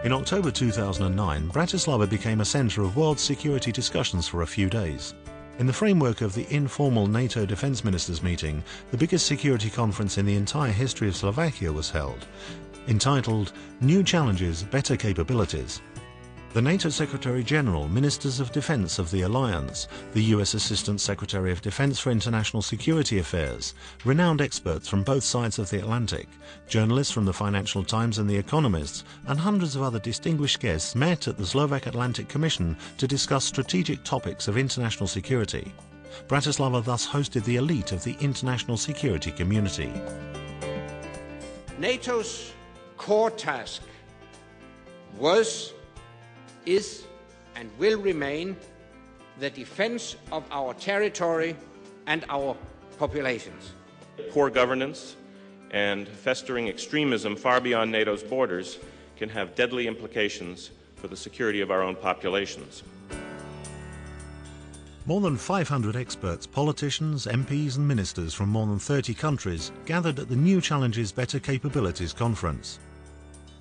In October 2009, Bratislava became a centre of world security discussions for a few days. In the framework of the informal NATO defence ministers meeting, the biggest security conference in the entire history of Slovakia was held, entitled New Challenges, Better Capabilities. The NATO Secretary-General, Ministers of Defence of the Alliance, the US Assistant Secretary of Defence for International Security Affairs, renowned experts from both sides of the Atlantic, journalists from the Financial Times and The Economist, and hundreds of other distinguished guests met at the Slovak Atlantic Commission to discuss strategic topics of international security. Bratislava thus hosted the elite of the international security community. NATO's core task was, is and will remain the defense of our territory and our populations. Poor governance and festering extremism far beyond NATO's borders can have deadly implications for the security of our own populations. More than 500 experts, politicians, MPs and ministers from more than 30 countries gathered at the New Challenges, Better Capabilities conference.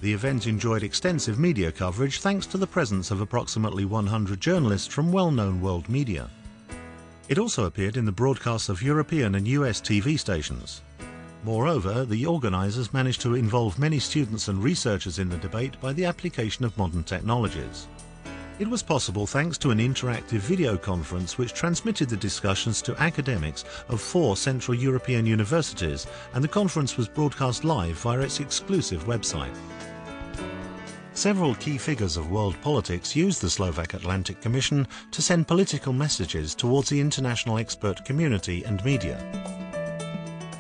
The event enjoyed extensive media coverage thanks to the presence of approximately 100 journalists from well-known world media. It also appeared in the broadcasts of European and US TV stations. Moreover, the organisers managed to involve many students and researchers in the debate by the application of modern technologies. It was possible thanks to an interactive video conference which transmitted the discussions to academics of 4 Central European universities, and the conference was broadcast live via its exclusive website. Several key figures of world politics used the Slovak Atlantic Commission to send political messages towards the international expert community and media.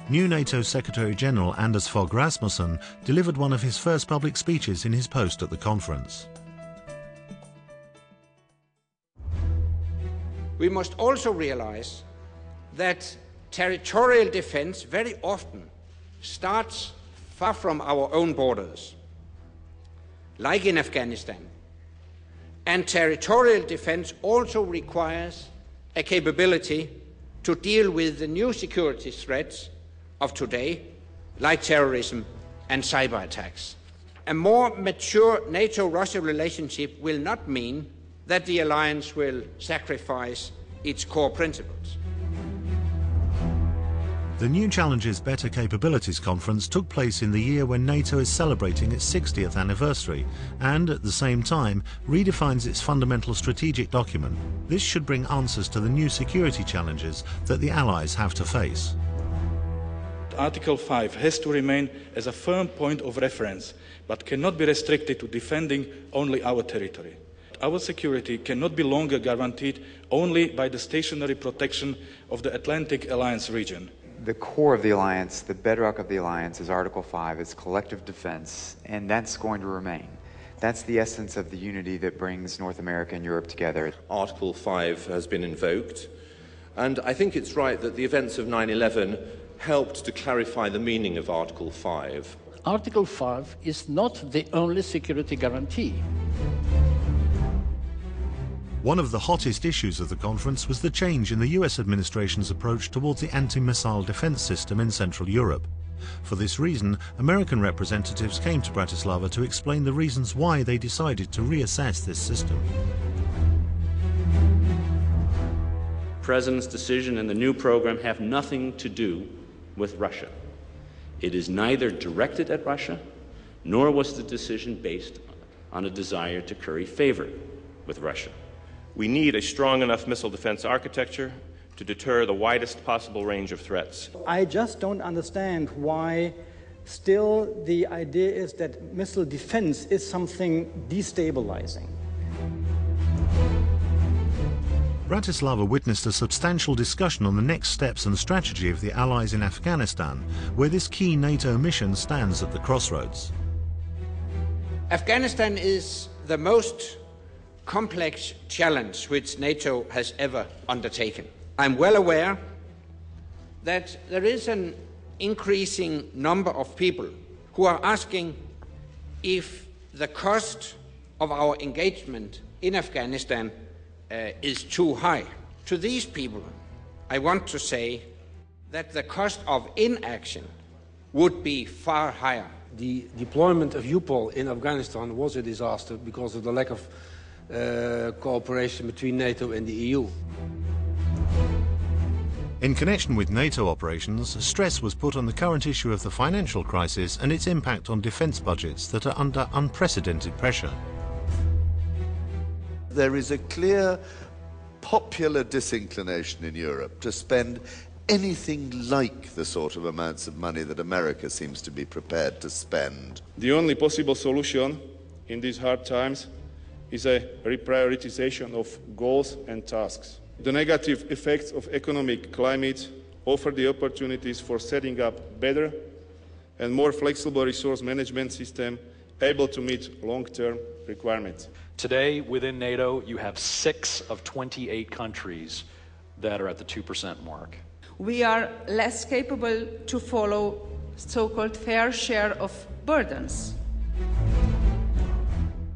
New NATO Secretary-General Anders Fogh Rasmussen delivered one of his first public speeches in his post at the conference. We must also realize that territorial defense very often starts far from our own borders, like in Afghanistan. And territorial defense also requires a capability to deal with the new security threats of today, like terrorism and cyber attacks. A more mature NATO-Russia relationship will not mean that the alliance will sacrifice its core principles. The New Challenges, Better Capabilities conference took place in the year when NATO is celebrating its 60th anniversary and, at the same time, redefines its fundamental strategic document. This should bring answers to the new security challenges that the Allies have to face. Article 5 has to remain as a firm point of reference, but cannot be restricted to defending only our territory. Our security cannot be longer guaranteed only by the stationary protection of the Atlantic Alliance region. The core of the alliance, the bedrock of the alliance, is Article 5, it's collective defense, and that's going to remain. That's the essence of the unity that brings North America and Europe together. Article 5 has been invoked, and I think it's right that the events of 9/11 helped to clarify the meaning of Article 5. Article 5 is not the only security guarantee. One of the hottest issues of the conference was the change in the US administration's approach towards the anti-missile defense system in Central Europe. For this reason, American representatives came to Bratislava to explain the reasons why they decided to reassess this system. The President's decision and the new program have nothing to do with Russia. It is neither directed at Russia, nor was the decision based on a desire to curry favor with Russia. We need a strong enough missile defense architecture to deter the widest possible range of threats. I just don't understand why still the idea is that missile defense is something destabilizing. Bratislava witnessed a substantial discussion on the next steps and strategy of the Allies in Afghanistan, where this key NATO mission stands at the crossroads. Afghanistan is the most complex challenge which NATO has ever undertaken. I'm well aware that there is an increasing number of people who are asking if the cost of our engagement in Afghanistan is too high. To these people, I want to say that the cost of inaction would be far higher. the deployment of EUPOL in Afghanistan was a disaster because of the lack of cooperation between NATO and the EU. In connection with NATO operations, stress was put on the current issue of the financial crisis and its impact on defence budgets that are under unprecedented pressure. There is a clear popular disinclination in Europe to spend anything like the sort of amounts of money that America seems to be prepared to spend. The only possible solution in these hard times is a reprioritization of goals and tasks. The negative effects of economic climate offer the opportunities for setting up better and more flexible resource management system able to meet long-term requirements. Today, within NATO, you have 6 of 28 countries that are at the 2% mark. We are less capable to follow so-called fair share of burdens.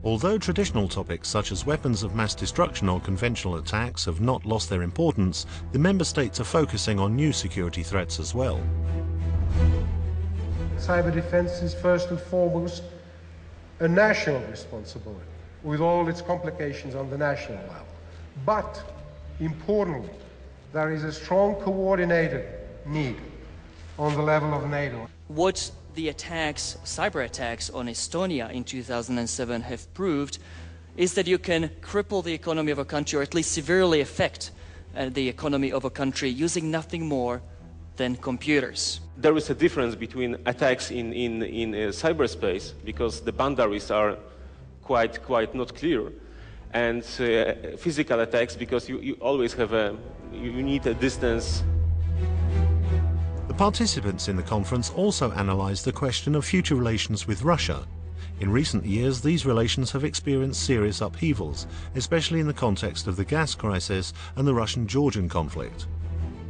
Although traditional topics such as weapons of mass destruction or conventional attacks have not lost their importance, the member states are focusing on new security threats as well. Cyber defense is first and foremost a national responsibility, with all its complications on the national level. But, importantly, there is a strong coordinated need on the level of NATO. What the attacks, cyber attacks on Estonia in 2007 have proved is that you can cripple the economy of a country, or at least severely affect the economy of a country using nothing more than computers. There is a difference between attacks in cyberspace, because the boundaries are quite not clear, and physical attacks, because you always have you need a distance. The participants in the conference also analysed the question of future relations with Russia. In recent years, these relations have experienced serious upheavals, especially in the context of the gas crisis and the Russian-Georgian conflict.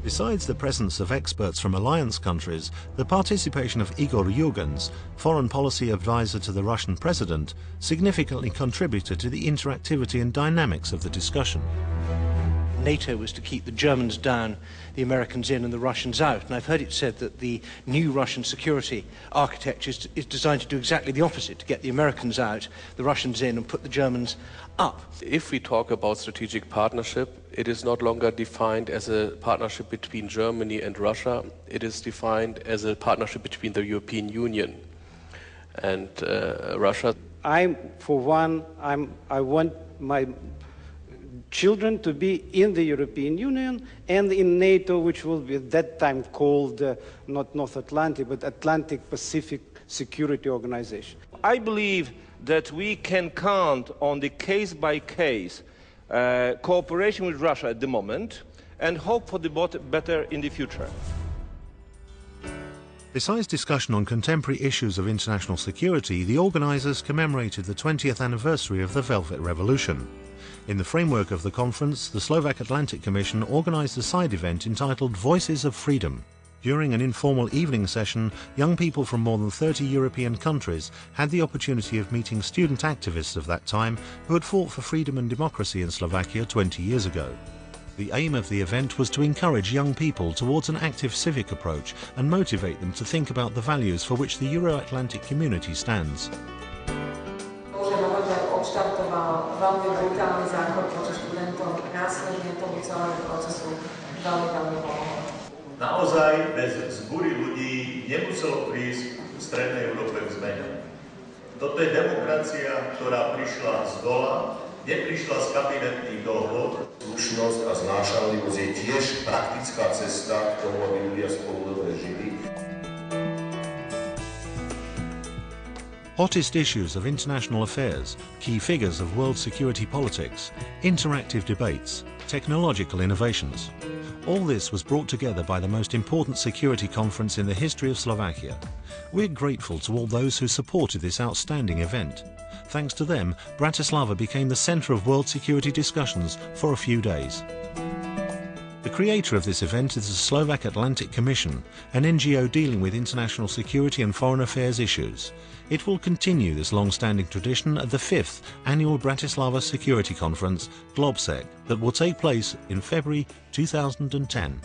Besides the presence of experts from alliance countries, the participation of Igor Yurgens, foreign policy advisor to the Russian president, significantly contributed to the interactivity and dynamics of the discussion. NATO was to keep the Germans down, the Americans in and the Russians out. And I've heard it said that the new Russian security architecture is designed to do exactly the opposite, to get the Americans out, the Russians in, and put the Germans up. If we talk about strategic partnership, it is no longer defined as a partnership between Germany and Russia. It is defined as a partnership between the European Union and Russia. For one, I want my children to be in the European Union and in NATO, which will be at that time called not North Atlantic, but Atlantic Pacific Security Organization. I believe that we can count on the case-by-case cooperation with Russia at the moment and hope for the better in the future. Besides discussion on contemporary issues of international security, the organisers commemorated the 20th anniversary of the Velvet Revolution. In the framework of the conference, the Slovak Atlantic Commission organised a side event entitled Voices of Freedom. During an informal evening session, young people from more than 30 European countries had the opportunity of meeting student activists of that time who had fought for freedom and democracy in Slovakia 20 years ago. The aim of the event was to encourage young people towards an active civic approach and motivate them to think about the values for which the Euro-Atlantic community stands. Odštartoval veľmi brutálny záchod proti študentom, následne tomu celému procesu veľmi pomohol. Naozaj bez zbúry ľudí nemuselo prísť v strednej Európe k zmene. Toto je demokracia, ktorá prišla z dola, neprišla z kabinetných dohôd. Slušnosť a znášanlivosť je tiež praktická cesta k tomu, aby ľudia spolu dobre žili. Hottest issues of international affairs, key figures of world security politics, interactive debates, technological innovations. All this was brought together by the most important security conference in the history of Slovakia. We're grateful to all those who supported this outstanding event. Thanks to them, Bratislava became the centre of world security discussions for a few days. The creator of this event is the Slovak Atlantic Commission, an NGO dealing with international security and foreign affairs issues. It will continue this long-standing tradition at the 5th Annual Bratislava Security Conference, GlobSec, that will take place in February 2010.